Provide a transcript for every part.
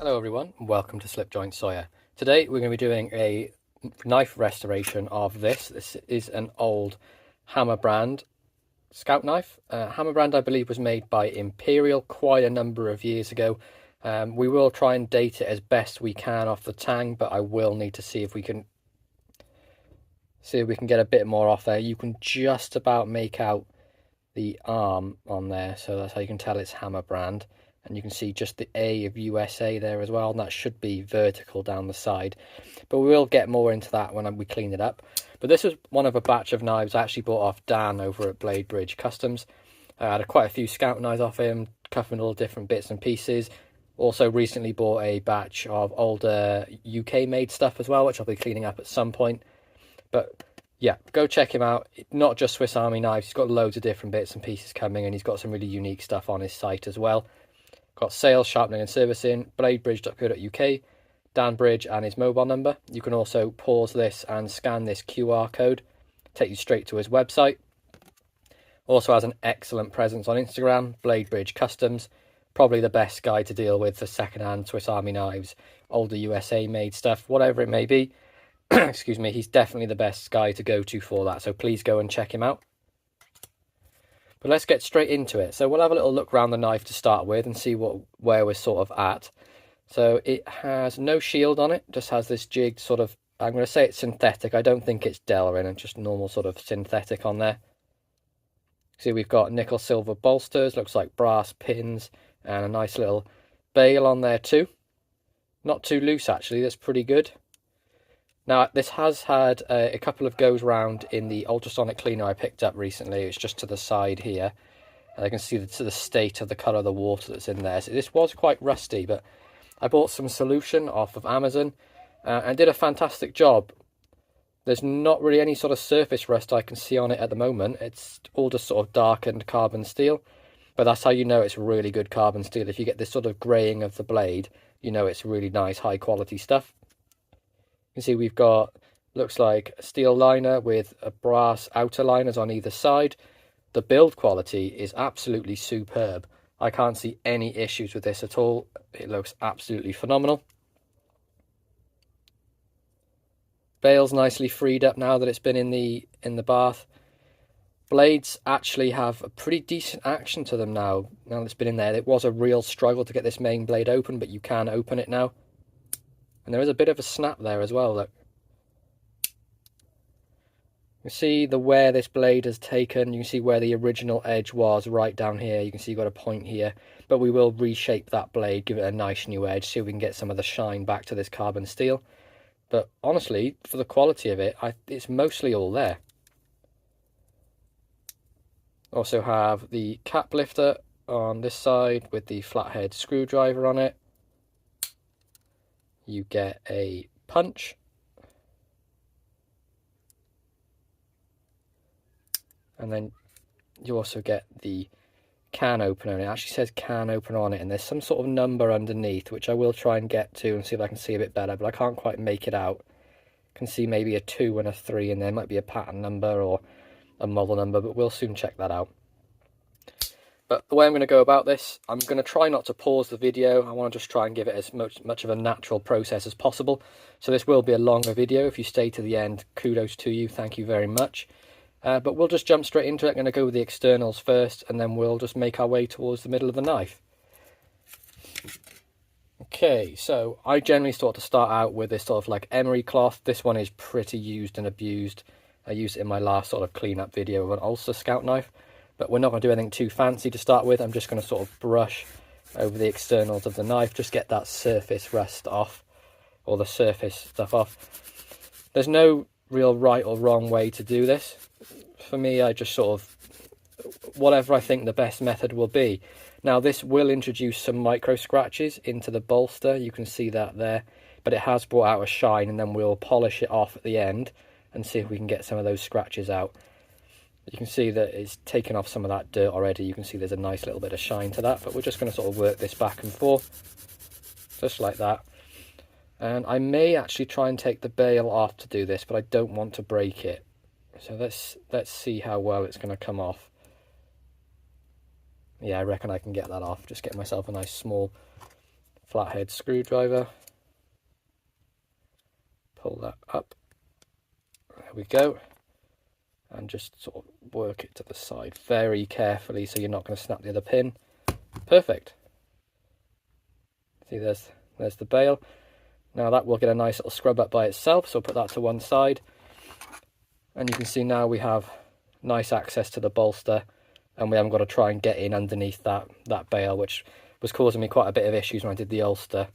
Hello everyone, and welcome to Slipjoint Sawyer. Today we're going to be doing a knife restoration of this. This is an old Hammer brand scout knife. Hammer brand I believe was made by Imperial quite a number of years ago. We will try and date it as best we can off the Tang, but I will need to see if we can get a bit more off there. You can just about make out the arm on there, so that's how you can tell it's Hammer brand. And you can see just the A of USA there as well, and that should be vertical down the side. But we will get more into that when we clean it up. But this was one of a batch of knives I actually bought off Dan over at Blade Bridge Customs. I had quite a few scout knives off him, covering all different bits and pieces. Also recently bought a batch of older UK made stuff as well, which I'll be cleaning up at some point. But yeah, go check him out. Not just Swiss Army knives, he's got loads of different bits and pieces coming, and he's got some really unique stuff on his site as well. Got sales, sharpening and servicing, bladebridge.co.uk, Dan Bridge and his mobile number. You can also pause this and scan this QR code, take you straight to his website. Also has an excellent presence on Instagram, Blade Bridge Customs. Probably the best guy to deal with for second-hand Swiss Army knives, older USA made stuff, whatever it may be. Excuse me, he's definitely the best guy to go to for that, so please go and check him out. But let's get straight into it. So we'll have a little look around the knife to start with and see where we're sort of at. So it has no shield on it, just has this jigged sort of, I'm going to say it's synthetic. I don't think it's Delrin, it's just normal sort of synthetic on there. See, we've got nickel silver bolsters, looks like brass pins, and a nice little bail on there too. Not too loose actually, that's pretty good. Now, this has had a couple of goes round in the ultrasonic cleaner I picked up recently. It's just to the side here. And I can see the state of the colour of the water that's in there. So this was quite rusty, but I bought some solution off of Amazon and did a fantastic job. There's not really any sort of surface rust I can see on it at the moment. It's all just sort of darkened carbon steel. But that's how you know it's really good carbon steel. If you get this sort of greying of the blade, you know it's really nice, high quality stuff. You can see we've got, looks like a steel liner with a brass outer liners on either side. The build quality is absolutely superb. I can't see any issues with this at all. It looks absolutely phenomenal. Bail's nicely freed up now that it's been in the bath. Blades actually have a pretty decent action to them now that it's been in there. It was a real struggle to get this main blade open, but you can open it now. And there is a bit of a snap there as well, look. You see where this blade has taken. You can see where the original edge was right down here. You can see you've got a point here. But we will reshape that blade, give it a nice new edge, see if we can get some of the shine back to this carbon steel. But honestly, for the quality of it, it's mostly all there. Also have the cap lifter on this side with the flathead screwdriver on it. You get a punch, and then you also get the can opener, and it actually says can opener on it, and there's some sort of number underneath which I will try and get to and see if I can see a bit better, but I can't quite make it out. I can see maybe a 2 and a 3, and there might be a pattern number or a model number, but we'll soon check that out. But the way I'm going to go about this, I'm going to try not to pause the video. I want to just try and give it as much of a natural process as possible. So this will be a longer video. If you stay to the end, kudos to you. Thank you very much. But we'll just jump straight into it. I'm going to go with the externals first, and then we'll just make our way towards the middle of the knife. Okay, so I generally sort of start out with this sort of like emery cloth. This one is pretty used and abused. I used it in my last sort of cleanup video of an Ulster scout knife. But we're not going to do anything too fancy to start with. I'm just going to sort of brush over the externals of the knife, just get that surface rust off, or the surface stuff off. There's no real right or wrong way to do this. For me, I just sort of, whatever I think the best method will be. Now, this will introduce some micro scratches into the bolster. You can see that there. But it has brought out a shine, and then we'll polish it off at the end and see if we can get some of those scratches out. You can see that it's taken off some of that dirt already. You can see there's a nice little bit of shine to that, but we're just going to sort of work this back and forth, just like that. And I may actually try and take the bail off to do this, but I don't want to break it. So let's see how well it's going to come off. Yeah, I reckon I can get that off. Just get myself a nice small flathead screwdriver, pull that up, there we go, and just sort of work it to the side very carefully so you're not going to snap the other pin. Perfect. See, there's the bail. Now that will get a nice little scrub up by itself, so put that to one side. And you can see now we have nice access to the bolster, and we haven't got to try and get in underneath that bail, which was causing me quite a bit of issues when I did the Ulster.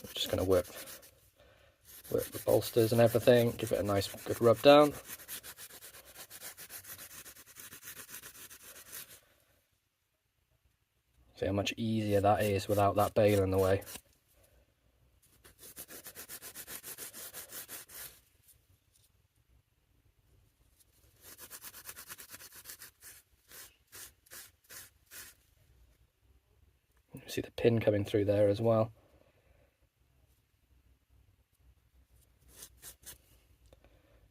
I'm just going to work the bolsters and everything, give it a nice good rub down. See how much easier that is without that bail in the way. See the pin coming through there as well.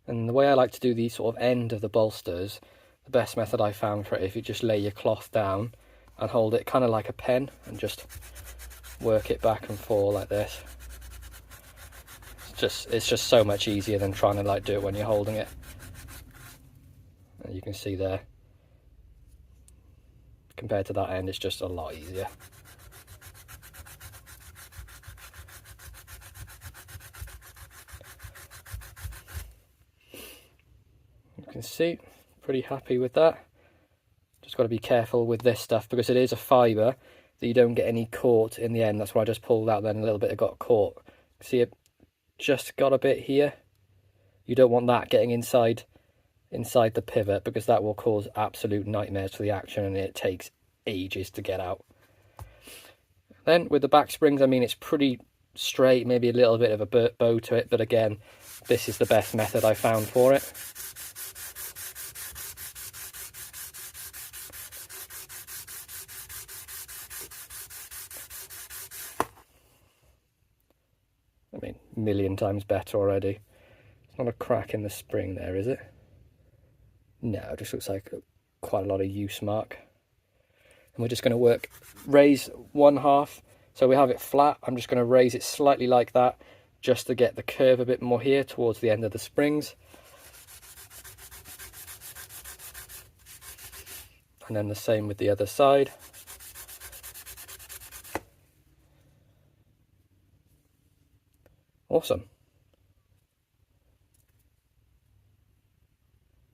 And the way I like to do the sort of end of the bolsters, the best method I found for it, if you just lay your cloth down and hold it kind of like a pen and just work it back and forth like this. It's just so much easier than trying to like do it when you're holding it. And you can see there, compared to that end, it's just a lot easier. You can see, pretty happy with that. Just got to be careful with this stuff because it is a fibre that you don't get any caught in the end. That's why I just pulled out then a little bit it got caught. See it just got a bit here. You don't want that getting inside the pivot because that will cause absolute nightmares for the action and it takes ages to get out. Then with the back springs, I mean, it's pretty straight, maybe a little bit of a bow to it, but again, this is the best method I found for it. I mean, a million times better already. It's not a crack in the spring there, is it? No, it just looks like quite a lot of use mark. And we're just going to raise one half. So we have it flat. I'm just going to raise it slightly like that, just to get the curve a bit more here towards the end of the springs. And then the same with the other side. Awesome.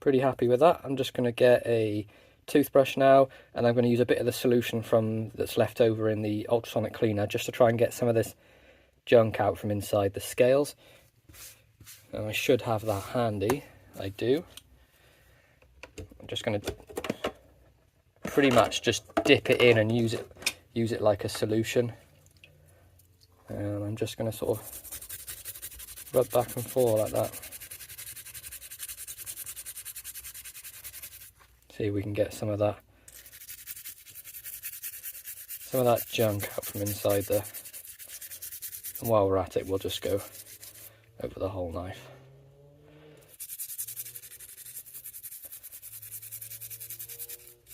Pretty happy with that. I'm just going to get a toothbrush now, and I'm going to use a bit of the solution that's left over in the ultrasonic cleaner just to try and get some of this junk out from inside the scales. And I should have that handy. I do. I'm just going to pretty much just dip it in and use it like a solution. And I'm just going to sort of rub back and forth like that. See if we can get some of that junk out from inside there. And while we're at it, we'll just go over the whole knife.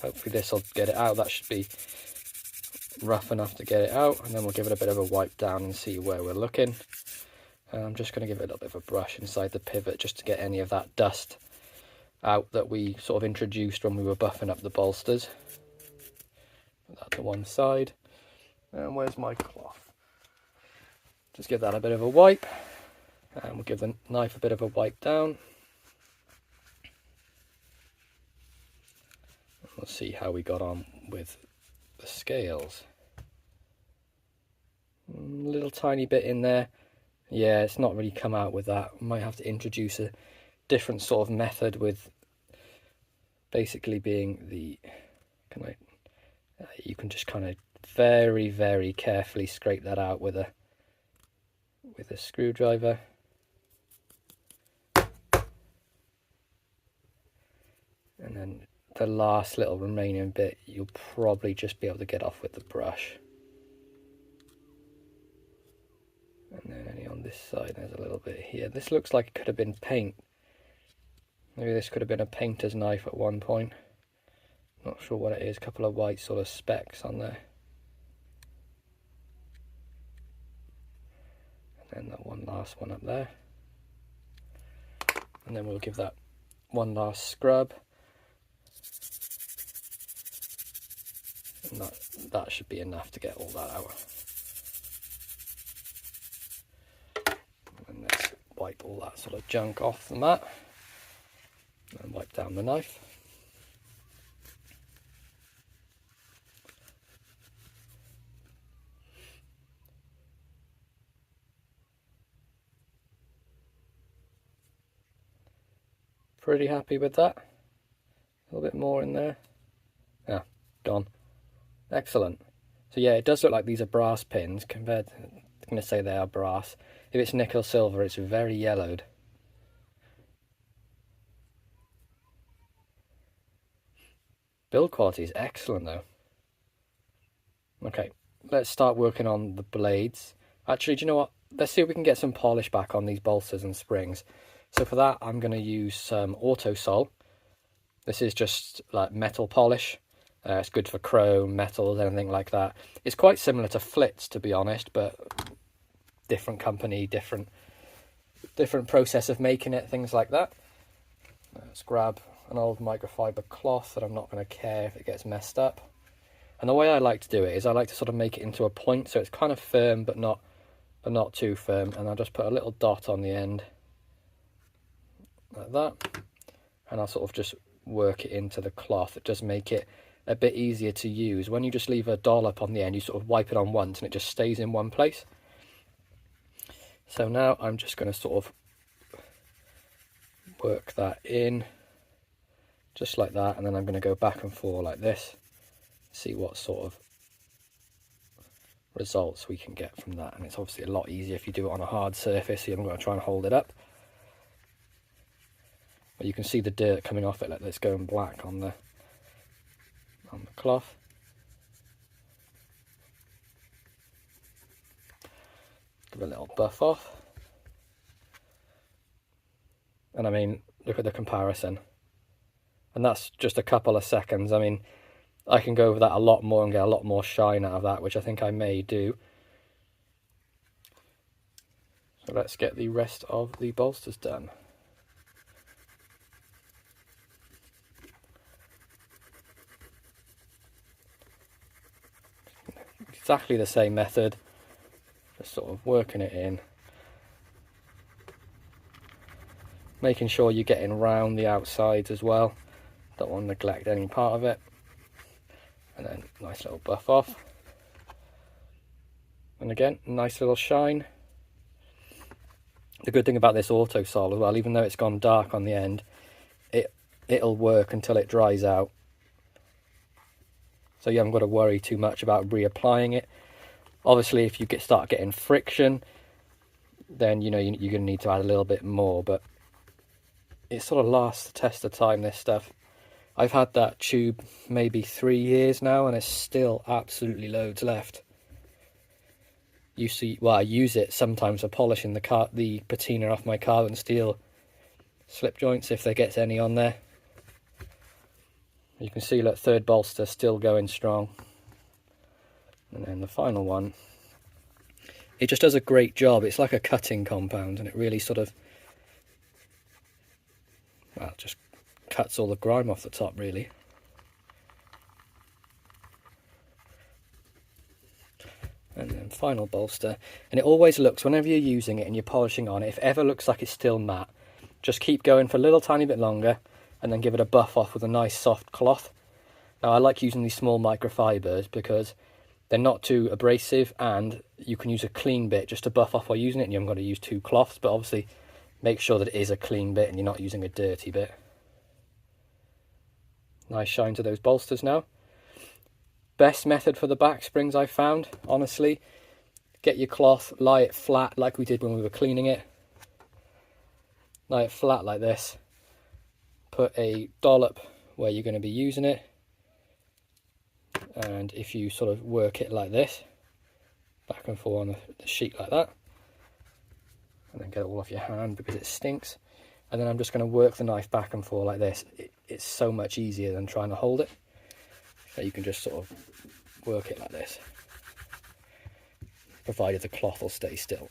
Hopefully this will get it out. That should be rough enough to get it out, and then we'll give it a bit of a wipe down and see where we're looking. And I'm just going to give it a little bit of a brush inside the pivot just to get any of that dust out that we sort of introduced when we were buffing up the bolsters. Put that to one side. And where's my cloth? Just give that a bit of a wipe, and we'll give the knife a bit of a wipe down. We'll see how we got on with the scales. A little tiny bit in there. Yeah, it's not really come out with that. Might have to introduce a different sort of method with basically being the you can just kind of very, very carefully scrape that out with a screwdriver. And then the last little remaining bit you'll probably just be able to get off with the brush. And then only on this side there's a little bit here. This looks like it could have been paint. Maybe this could have been a painter's knife at one point. Not sure what it is. A couple of white sort of specks on there. And that one last one up there. And then we'll give that one last scrub. And that should be enough to get all that out. And let's wipe all that sort of junk off the mat. And wipe down the knife. Pretty happy with that. A little bit more in there. Ah, gone. Excellent. So yeah, it does look like these are brass pins compared to, I'm going to say they are brass. If it's nickel silver, it's very yellowed. Build quality is excellent though. Okay, let's start working on the blades. Actually, do you know what? Let's see if we can get some polish back on these bolsters and springs. So for that, I'm going to use some Auto Sol. This is just like metal polish. It's good for chrome, metals, anything like that. It's quite similar to Flitz, to be honest, but different company, different process of making it, things like that. Let's grab an old microfiber cloth that I'm not going to care if it gets messed up. And the way I like to do it is I like to sort of make it into a point, so it's kind of firm but not too firm. And I'll just put a little dot on the end like that, and I'll sort of just work it into the cloth. It does make it a bit easier to use. When you just leave a dollop on the end, you sort of wipe it on once and it just stays in one place. So now I'm just going to sort of work that in just like that, and then I'm going to go back and forth like this, see what sort of results we can get from that. And it's obviously a lot easier if you do it on a hard surface, so I'm going to try and hold it up. But you can see the dirt coming off it, like it's going black on the cloth. Give a little buff off. And I mean, look at the comparison. And that's just a couple of seconds. I mean, I can go over that a lot more and get a lot more shine out of that, which I think I may do. So let's get the rest of the bolsters done. Exactly the same method, just sort of working it in, making sure you're getting round the outsides as well. Don't want to neglect any part of it. And then nice little buff off, and again nice little shine. The good thing about this Auto Sol as well, even though it's gone dark on the end, it'll work until it dries out. So you haven't got to worry too much about reapplying it. Obviously, if you start getting friction, then you know you're going to need to add a little bit more. But it sort of lasts the test of time, this stuff. I've had that tube maybe 3 years now, and there's still absolutely loads left. I use it sometimes for polishing the patina off my carbon steel slip joints if there gets any on there. You can see, look, third bolster still going strong. And then the final one, it just does a great job. It's like a cutting compound, and it really sort of, well, just cuts all the grime off the top, really. And then final bolster. And it always looks, whenever you're using it and you're polishing on it, if it ever looks like it's still matte, just keep going for a little tiny bit longer, and then give it a buff off with a nice soft cloth. Now I like using these small microfibers because they're not too abrasive, and you can use a clean bit just to buff off while using it, and you haven't got to use two cloths. But obviously make sure that it is a clean bit and you're not using a dirty bit. Nice shine to those bolsters now. Best method for the back springs I've found, honestly, get your cloth, lie it flat like we did when we were cleaning it. Lie it flat like this. Put a dollop where you're going to be using it, and if you sort of work it like this, back and forth on the sheet like that, and then get it all off your hand because it stinks, and then I'm just going to work the knife back and forth like this. It's so much easier than trying to hold it, so you can just sort of work it like this, provided the cloth will stay still.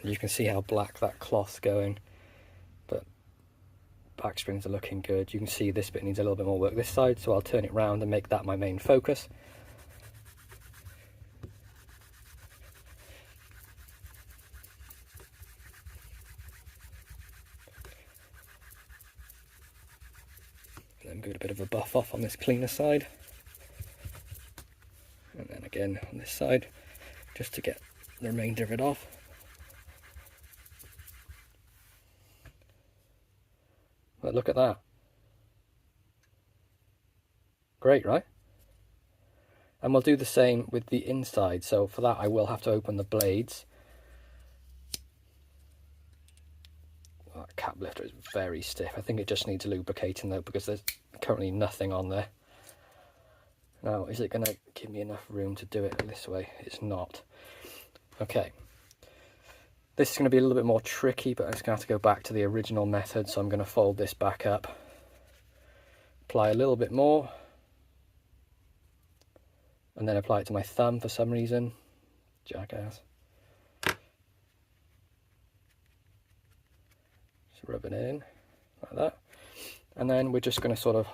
And you can see how black that cloth's going, but back springs are looking good. You can see this bit needs a little bit more work this side, so I'll turn it round and make that my main focus. And then give a bit of a buff off on this cleaner side. And then again on this side, just to get the remainder of it off. But look at that. Great, right? And we'll do the same with the inside. So for that I will have to open the blades. That cap lifter is very stiff. I think it just needs lubricating though, because there's currently nothing on there. Now, is it going to give me enough room to do it this way? It's not. Okay. This is going to be a little bit more tricky, but I'm just going to have to go back to the original method. So I'm going to fold this back up, apply a little bit more, and then apply it to my thumb for some reason. Jackass. Just rub it in like that. And then we're just going to sort of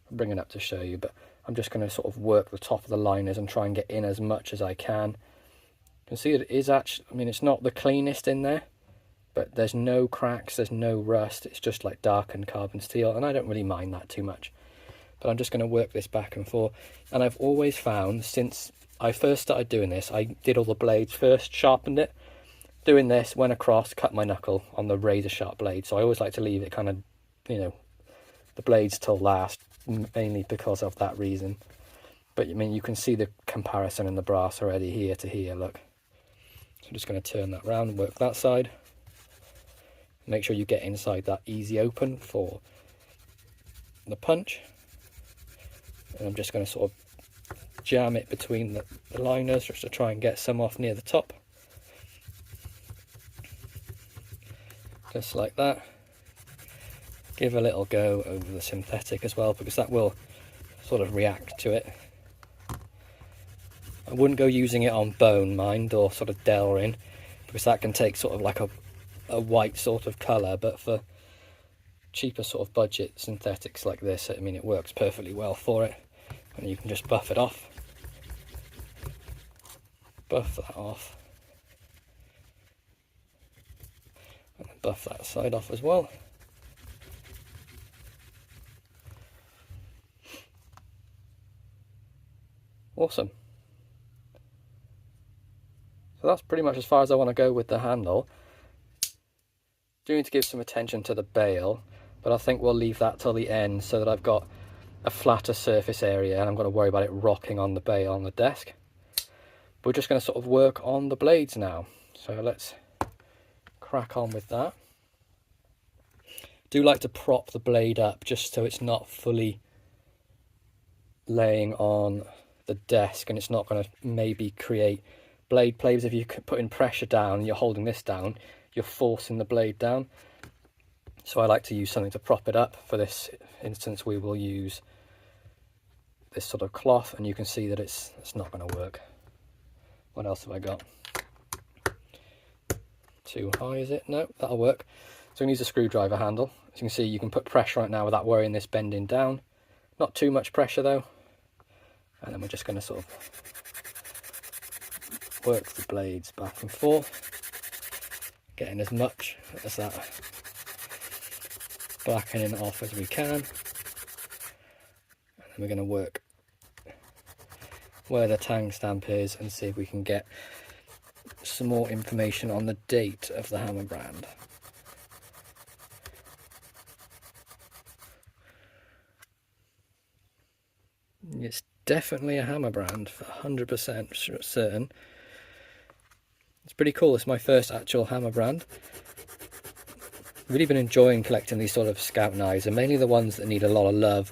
bring it up to show you, but I'm just going to sort of work the top of the liners and try and get in as much as I can. You can see it is actually, I mean, it's not the cleanest in there, but there's no cracks, there's no rust. It's just like darkened carbon steel, and I don't really mind that too much. But I'm just going to work this back and forth. And I've always found, since I first started doing this, I did all the blades first, sharpened it. Doing this, went across, cut my knuckle on the razor sharp blade. So I always like to leave it kind of, you know, the blades till last, mainly because of that reason. But I mean, you can see the comparison in the brass already here to here, look. So I'm just going to turn that round and work that side. Make sure you get inside that easy open for the punch. And I'm just going to sort of jam it between the liners just to try and get some off near the top. Just like that. Give a little go over the synthetic as well, because that will sort of react to it. I wouldn't go using it on bone, mind, or sort of Delrin, because that can take sort of like a white sort of colour, but for cheaper sort of budget synthetics like this, I mean, it works perfectly well for it. And you can just buff it off. Buff that off. And then buff that side off as well. Awesome. So that's pretty much as far as I want to go with the handle. Do need to give some attention to the bail, but I think we'll leave that till the end so that I've got a flatter surface area and I'm going to worry about it rocking on the bail on the desk. We're just going to sort of work on the blades now. So let's crack on with that. Do like to prop the blade up just so it's not fully laying on the desk and it's not going to maybe create blade plays. If you're putting pressure down and you're holding this down, you're forcing the blade down. So I like to use something to prop it up. For this instance, we will use this sort of cloth, and you can see that it's not going to work. What else have I got? Too high, is it? No, that'll work. So I'm going to use a screwdriver handle. As you can see, you can put pressure right now without worrying this bending down. Not too much pressure though. And then we're just going to sort of work the blades back and forth, getting as much as that blackening off as we can. And then we're going to work where the Tang Stamp is and see if we can get some more information on the date of the hammer brand. It's definitely a hammer brand, for 100% certain. It's pretty cool. It's my first actual hammer brand. Really been enjoying collecting these sort of scout knives, and mainly the ones that need a lot of love.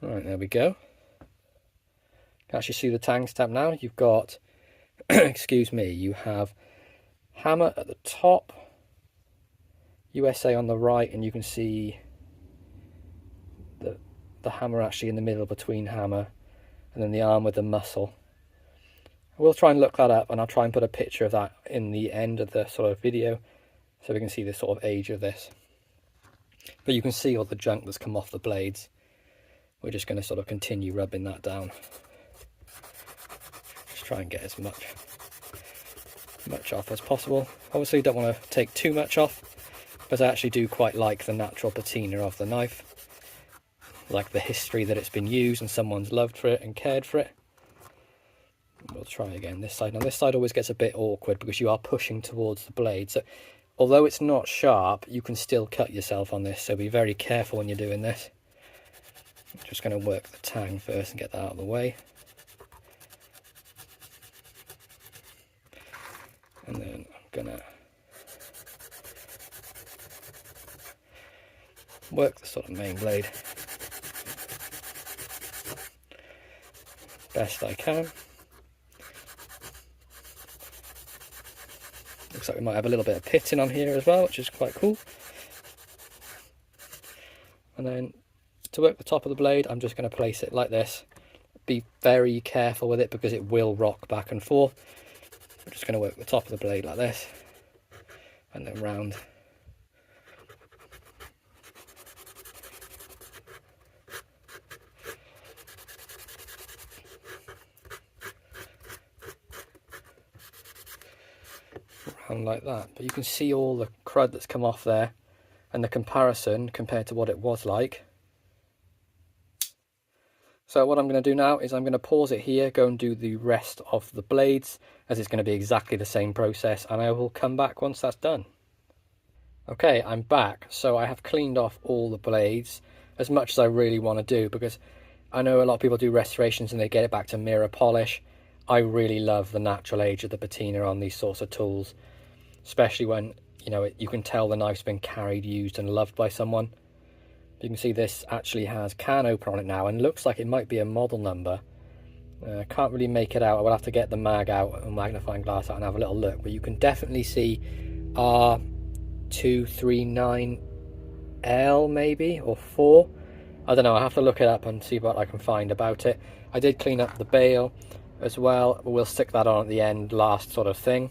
Right, there we go. You can actually see the Tang Stamp now. You've got, excuse me, you have hammer at the top, USA on the right, and you can see the the hammer actually in the middle between hammer and then the arm with the muscle. We'll try and look that up, and I'll try and put a picture of that in the end of the sort of video so we can see the sort of age of this. But you can see all the junk that's come off the blades. We're just going to sort of continue rubbing that down. Just try and get as much off as possible. Obviously you don't want to take too much off, because I actually do quite like the natural patina of the knife. Like the history that it's been used and someone's loved for it and cared for it. We'll try again this side. Now this side always gets a bit awkward because you are pushing towards the blade. So although it's not sharp, you can still cut yourself on this. So be very careful when you're doing this. I'm just going to work the tang first and get that out of the way. And then I'm going to work the sort of main blade best I can. Looks like we might have a little bit of pitting on here as well, which is quite cool. And then to work the top of the blade, I'm just going to place it like this. Be very careful with it because it will rock back and forth. I'm just going to work the top of the blade like this and then round. Like that, but you can see all the crud that's come off there and the comparison compared to what it was like. So what I'm going to do now is I'm going to pause it here, go and do the rest of the blades, as it's going to be exactly the same process, and I will come back once that's done. Okay, I'm back. So I have cleaned off all the blades as much as I really want to do, because I know a lot of people do restorations and they get it back to mirror polish. I really love the natural age of the patina on these sorts of tools, especially when, you know, you can tell the knife's been carried, used and loved by someone. You can see this actually has can opener on it now and looks like it might be a model number. I can't really make it out. I will have to get the mag out and magnifying glass out and have a little look, but you can definitely see R239L maybe, or 4. I don't know, I'll have to look it up and see what I can find about it. I did clean up the bail as well, but we'll stick that on at the end, last sort of thing.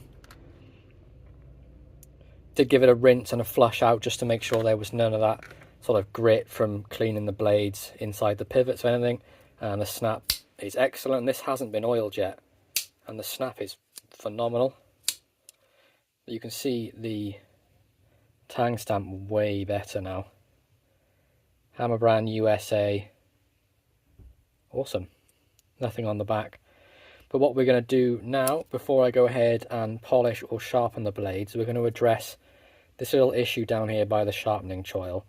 Did give it a rinse and a flush out just to make sure there was none of that sort of grit from cleaning the blades inside the pivots or anything. And the snap is excellent. This hasn't been oiled yet and the snap is phenomenal. You can see the Tang Stamp way better now. Hammer brand USA, awesome. Nothing on the back. But what we're going to do now, before I go ahead and polish or sharpen the blades, we're going to address this little issue down here by the sharpening choil.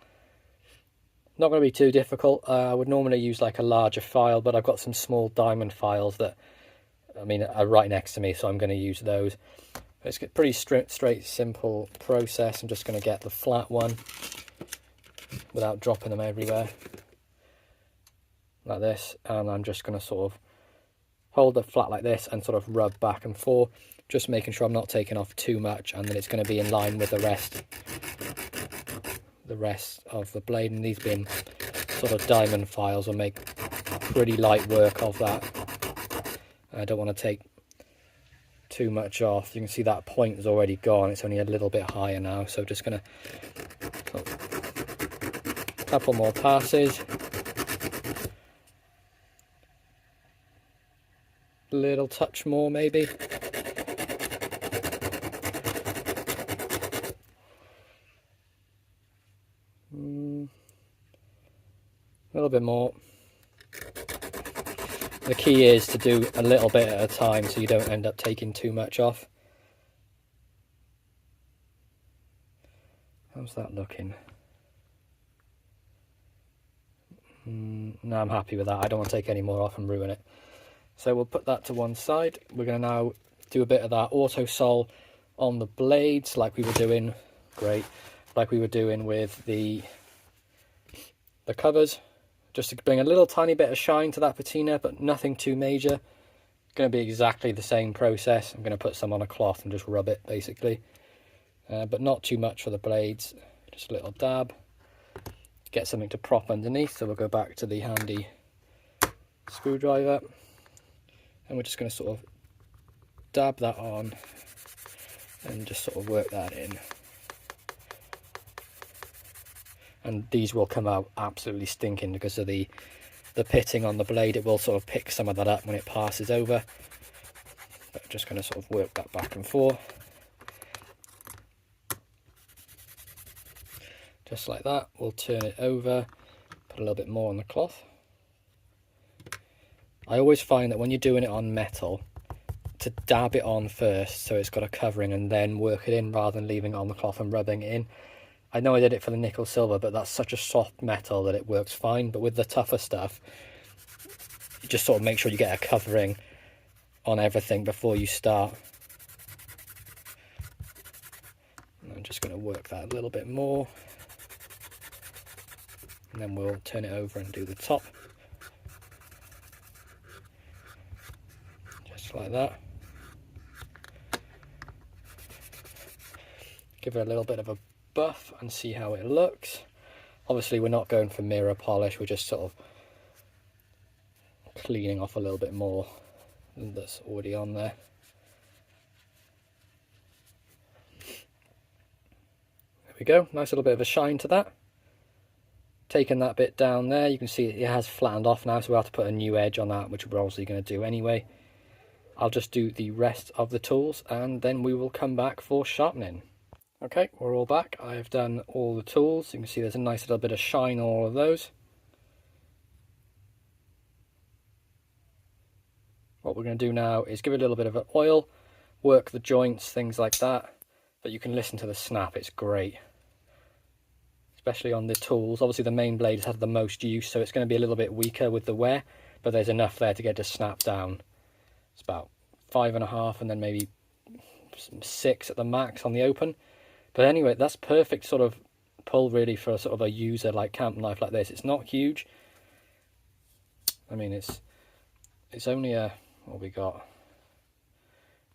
Not going to be too difficult. I would normally use like a larger file, but I've got some small diamond files that, I mean, are right next to me, so I'm going to use those. It's a pretty straight, simple process. I'm just going to get the flat one without dropping them everywhere, like this, and I'm just going to sort of hold it flat like this and sort of rub back and forth, just making sure I'm not taking off too much, and then it's going to be in line with the rest of the blade. And these being sort of diamond files will make pretty light work of that. I don't want to take too much off. You can see that point is already gone, it's only a little bit higher now, so just going to a couple more passes. Little touch more maybe. A little bit more. The key is to do a little bit at a time so you don't end up taking too much off. How's that looking? No, I'm happy with that. I don't want to take any more off and ruin it. So we'll put that to one side. We're going to now do a bit of that auto sol on the blades like we were doing, like we were doing with the covers, just to bring a little tiny bit of shine to that patina, but nothing too major. Going to be exactly the same process. I'm going to put some on a cloth and just rub it basically, but not too much for the blades, just a little dab. get something to prop underneath. So we'll go back to the handy screwdriver, and we're just going to sort of dab that on and just sort of work that in. And these will come out absolutely stinking because of the pitting on the blade. It will sort of pick some of that up when it passes over. But I'm just going to sort of work that back and forth. Just like that. We'll turn it over, put a little bit more on the cloth. I always find that when you're doing it on metal, to dab it on first so it's got a covering and then work it in rather than leaving it on the cloth and rubbing it in. I know I did it for the nickel silver, but that's such a soft metal that it works fine. But with the tougher stuff, you just sort of make sure you get a covering on everything before you start. And I'm just going to work that a little bit more. And then we'll turn it over and do the top. Just like that. Give it a little bit of a buff and see how it looks. Obviously we're not going for mirror polish, we're just sort of cleaning off a little bit more that's already on there. There we go, nice little bit of a shine to that. Taking that bit down there, you can see it has flattened off now, so we'll have to put a new edge on that, which we're obviously going to do anyway. I'll just do the rest of the tools and then we will come back for sharpening. Okay, we're all back. I've done all the tools. You can see there's a nice little bit of shine on all of those. What we're going to do now is give it a little bit of an oil, work the joints, things like that. But you can listen to the snap, it's great. Especially on the tools. Obviously the main blade has had the most use, so it's going to be a little bit weaker with the wear, but there's enough there to get to snap down. It's about 5.5 and then maybe 6 at the max on the open. But anyway, that's perfect sort of pull really for sort of a user like camp knife like this. It's not huge. I mean, it's only a, what we got,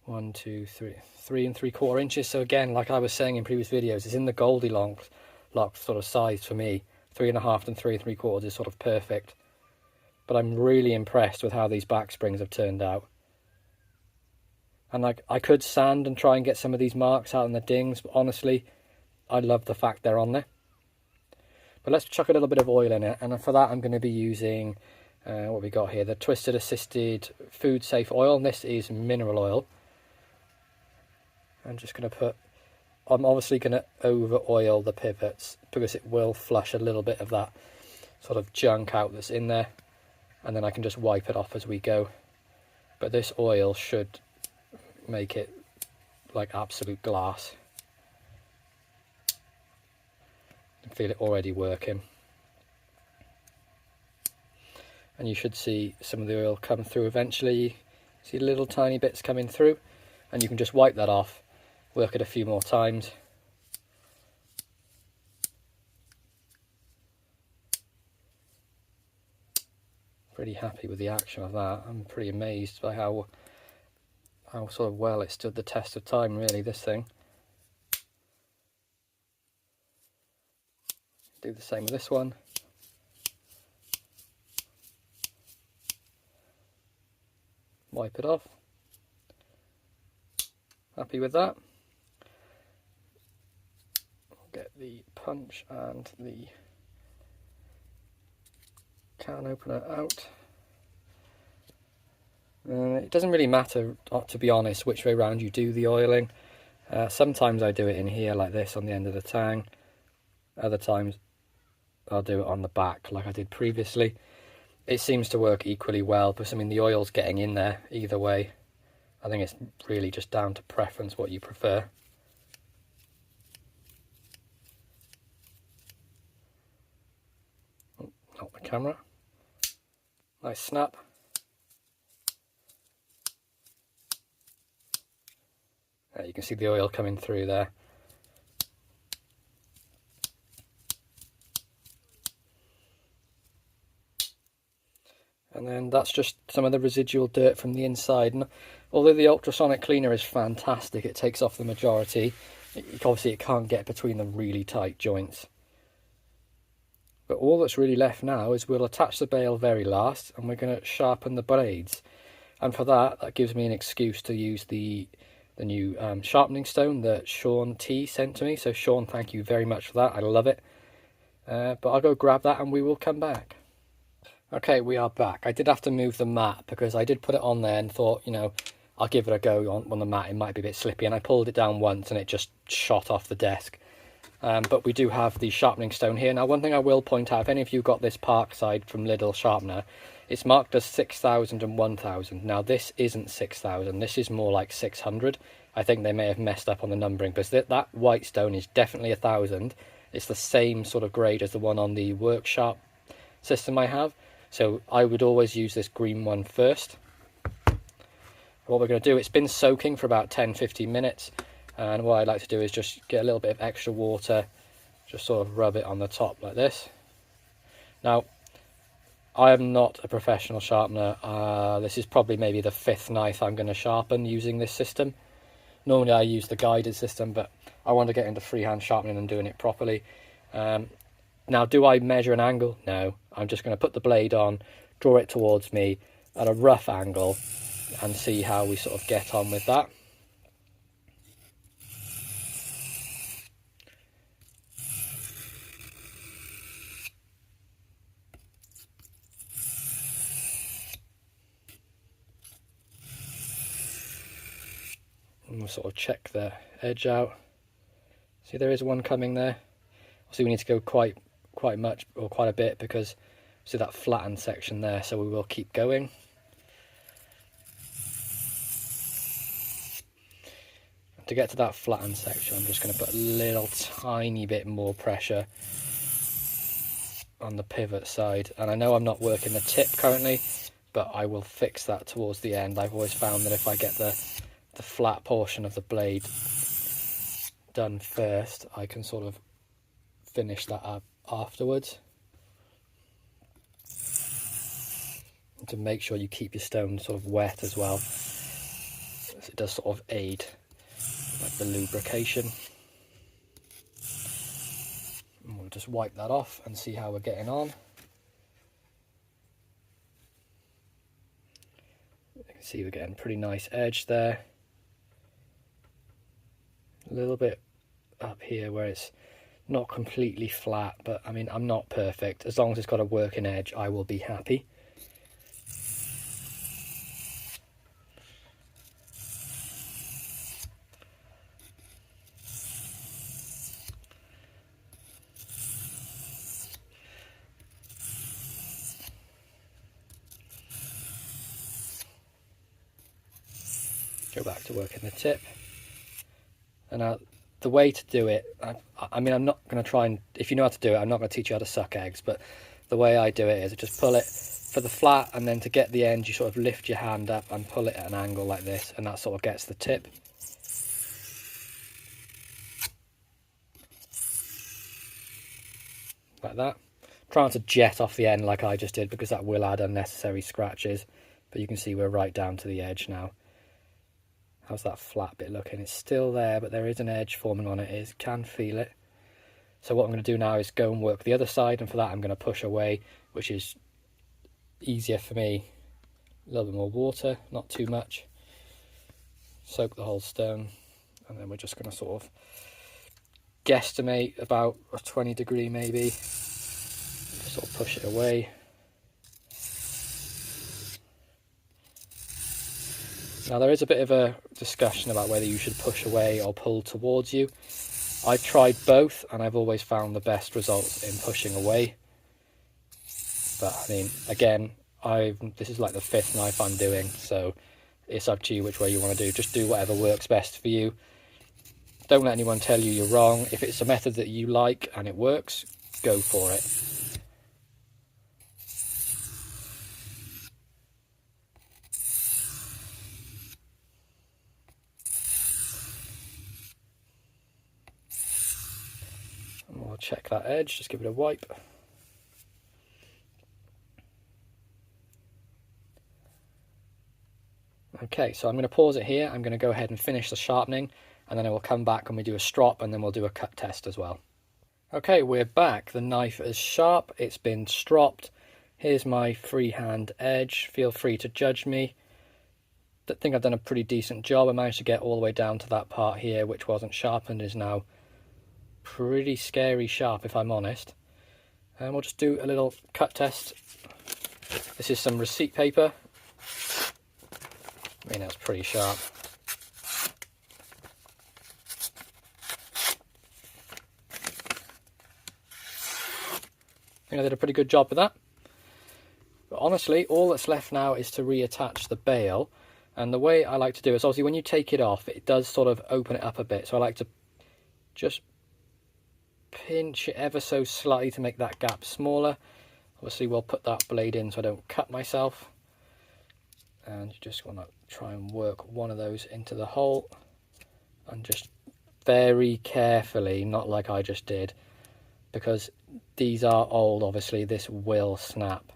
1, 2, 3, 3 3/4 inches. So again, like I was saying in previous videos, it's in the Goldilocks sort of size for me. 3.5 and 3 3/4 is sort of perfect. But I'm really impressed with how these back springs have turned out. And I could sand and try and get some of these marks out in the dings, but honestly, I love the fact they're on there. But let's chuck a little bit of oil in it, and for that I'm going to be using, what we got here, the Twisted Assisted Food Safe Oil, and this is mineral oil. I'm just going to put, I'm obviously going to over oil the pivots, because it will flush a little bit of that sort of junk out that's in there, and then I can just wipe it off as we go. But this oil should make it like absolute glass. I can feel it already working, and you should see some of the oil come through eventually. See little tiny bits coming through, and you can just wipe that off, work it a few more times. Pretty happy with the action of that. I'm pretty amazed by how sort of well it stood the test of time, really, this thing. Do the same with this one. Wipe it off. Happy with that. Get the punch and the can opener out. It doesn't really matter, to be honest, which way round you do the oiling. Sometimes I do it in here like this on the end of the tang. Other times I'll do it on the back like I did previously. It seems to work equally well, because I mean the oil's getting in there either way. I think it's really just down to preference what you prefer. Oh, not the camera. Nice snap. You can see the oil coming through there. And then that's just some of the residual dirt from the inside. And although the ultrasonic cleaner is fantastic, it takes off the majority. Obviously it can't get between the really tight joints. But all that's really left now is we'll attach the bail very last, and we're going to sharpen the blades. And for that, that gives me an excuse to use the new sharpening stone that Sean T sent to me. So Sean, thank you very much for that. I love it. But I'll go grab that and we will come back. Okay, we are back. I did have to move the mat because I did put it on there and thought, you know, I'll give it a go on the mat. It might be a bit slippy, and I pulled it down once and it just shot off the desk. But we do have the sharpening stone here. Now, one thing I will point out, if any of you got this Parkside from Lidl sharpener, it's marked as 6,000 and 1,000. Now, this isn't 6,000. This is more like 600. I think they may have messed up on the numbering, but that white stone is definitely 1,000. It's the same sort of grade as the one on the workshop system I have. So I would always use this green one first. What we're going to do, it's been soaking for about 10-15 minutes. And what I'd like to do is just get a little bit of extra water, just sort of rub it on the top like this. Now, I am not a professional sharpener. This is probably maybe the 5th knife I'm going to sharpen using this system. Normally I use the guided system, but I want to get into freehand sharpening and doing it properly. Now, do I measure an angle? No. I'm just going to put the blade on, draw it towards me at a rough angle, and see how we sort of get on with that. And we'll sort of check the edge out. See, there is one coming there. See, we need to go quite much, or quite a bit, because see that flattened section there, so we will keep going. To get to that flattened section, I'm just going to put a little tiny bit more pressure on the pivot side. And I know I'm not working the tip currently, but I will fix that towards the end. I've always found that if I get the flat portion of the blade done first, I can sort of finish that up afterwards. And to make sure you keep your stone sort of wet as well, it does sort of aid like the lubrication. And we'll just wipe that off and see how we're getting on. You can see we're getting a pretty nice edge there. A little bit up here where it's not completely flat, but I mean, I'm not perfect. As long as it's got a working edge, I will be happy. Go back to working the tip. And now the way to do it, I mean, I'm not going to try and, if you know how to do it, I'm not going to teach you how to suck eggs, but the way I do it is I just pull it for the flat, and then to get the end, you sort of lift your hand up and pull it at an angle like this, and that sort of gets the tip. Like that. Trying to jet off the end like I just did, because that will add unnecessary scratches, but you can see we're right down to the edge now. How's that flat bit looking? It's still there, but there is an edge forming on it. You can feel it. So what I'm going to do now is go and work the other side, and for that I'm going to push away, which is easier for me. A little bit more water, not too much. Soak the whole stone, and then we're just going to sort of guesstimate about a 20 degree maybe. Just sort of push it away. Now, there is a bit of a discussion about whether you should push away or pull towards you. I've tried both, and I've always found the best results in pushing away. But I mean, again, this is like the 5th knife I'm doing, so it's up to you which way you want to do. Just do whatever works best for you. Don't let anyone tell you you're wrong. If it's a method that you like and it works, go for it. And we'll check that edge, just give it a wipe. Okay, so I'm going to pause it here. I'm going to go ahead and finish the sharpening, and then I will come back and we do a strop, and then we'll do a cut test as well. Okay, we're back. The knife is sharp, it's been stropped. Here's my freehand edge. Feel free to judge me. I think I've done a pretty decent job. I managed to get all the way down to that part here, which wasn't sharpened, is now pretty scary sharp, if I'm honest. And we'll just do a little cut test. This is some receipt paper. I mean, that's pretty sharp. I think I did a pretty good job with that. But honestly, all that's left now is to reattach the bail. And the way I like to do it is, obviously when you take it off, it does sort of open it up a bit. So I like to just pinch it ever so slightly to make that gap smaller. Obviously we'll put that blade in so I don't cut myself. And you just want to try and work one of those into the hole. And just very carefully, not like I just did, because these are old, obviously this will snap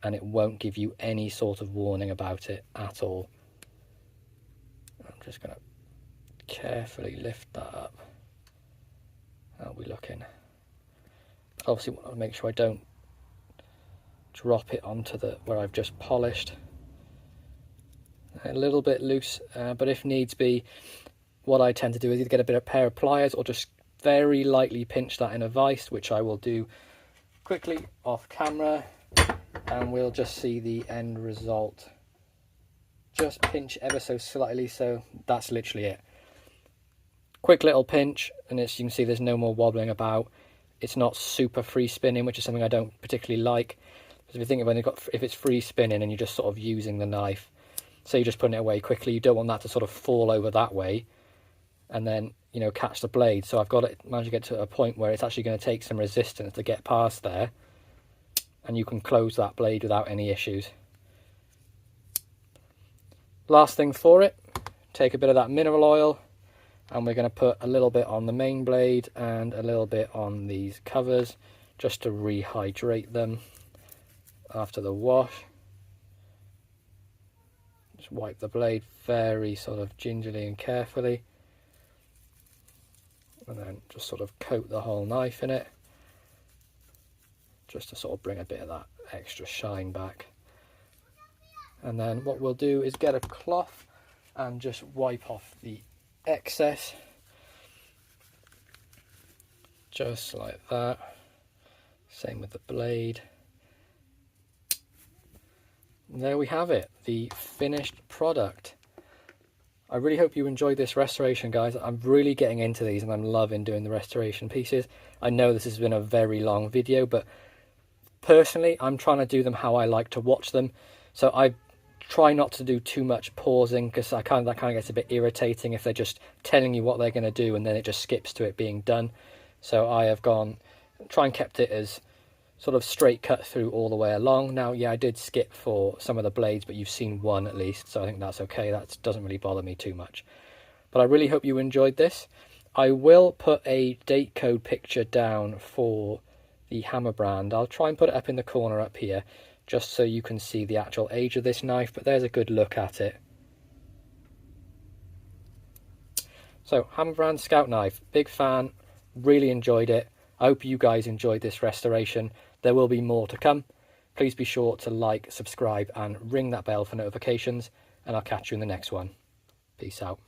and it won't give you any sort of warning about it at all. I'm just going to carefully lift that up. How are we looking? But obviously want to make sure I don't drop it onto the where I've just polished. A little bit loose, but if needs be, what I tend to do is either get a pair of pliers or just very lightly pinch that in a vise, which I will do quickly off camera, and we'll just see the end result. Just pinch ever so slightly, so that's literally it. Quick little pinch, and as you can see, there's no more wobbling about. It's not super free spinning, which is something I don't particularly like. Because if you think of if it's free spinning and you're just sort of using the knife, so you're just putting it away quickly, you don't want that to sort of fall over that way and then, you know, catch the blade. So I've got to manage to get to a point where it's actually going to take some resistance to get past there, and you can close that blade without any issues. Last thing for it, take a bit of that mineral oil, and we're going to put a little bit on the main blade and a little bit on these covers just to rehydrate them after the wash. Just wipe the blade very sort of gingerly and carefully, and then just sort of coat the whole knife in it, just to sort of bring a bit of that extra shine back. And then what we'll do is get a cloth and just wipe off the excess, just like that. Same with the blade. And there we have it, the finished product. I really hope you enjoyed this restoration, guys. I'm really getting into these and I'm loving doing the restoration pieces. I know this has been a very long video, but personally I'm trying to do them how I like to watch them. So I try not to do too much pausing, because that kind of gets a bit irritating if they're just telling you what they're going to do and then it just skips to it being done. So I have kept it as sort of straight cut through all the way along. Now, yeah, I did skip for some of the blades, but you've seen one at least, so I think that's okay. That doesn't really bother me too much. But I really hope you enjoyed this. I will put a date code picture down for the hammer brand. I'll try and put it up in the corner up here, just so you can see the actual age of this knife, but there's a good look at it. So, hammer brand Scout knife, big fan, really enjoyed it. I hope you guys enjoyed this restoration. There will be more to come. Please be sure to like, subscribe, and ring that bell for notifications, and I'll catch you in the next one. Peace out.